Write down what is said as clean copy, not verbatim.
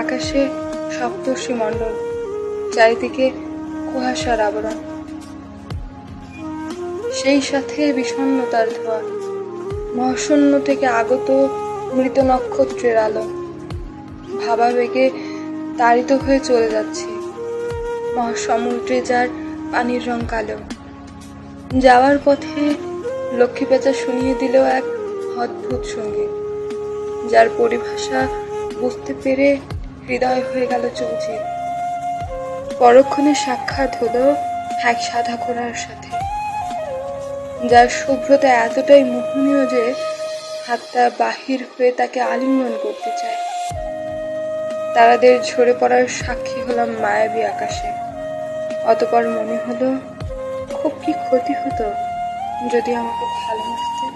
আকাশে সপ্তর্ষি মণ্ডল, চারিদিকে কুয়াশার আবরণ, সেই সাথে বিষণ্ণতার ধোঁয়া, মহাশূন্য থেকে আগত মৃত নক্ষত্রের আলো। ভাবাবেগে তাড়িত হয়ে চলে যাচ্ছি মহাসমুদ্রে, যার পানির রং কালো। যাওয়ার পথে লক্ষ্মী পেঁচা শুনিয়ে দিল এক অদ্ভুত সঙ্গীত, যার পরিভাষা বুঝতে পেরে হৃদয় হয়ে গেল চৌচির। পরক্ষণে সাক্ষাৎ হলো এক সাদা ঘোড়ার সাথে, যার শুভ্রতা এতটাই মোহনীয় যে হাতটা বাহির হয়ে তাকে আলিঙ্গন করতে চায়। তারাদের ঝরে পড়ার সাক্ষী হলাম মায়াবী আকাশে। অতঃপর মনে হলো, খুব কি ক্ষতি হতো যদি আমাকে ভালোবাসতে।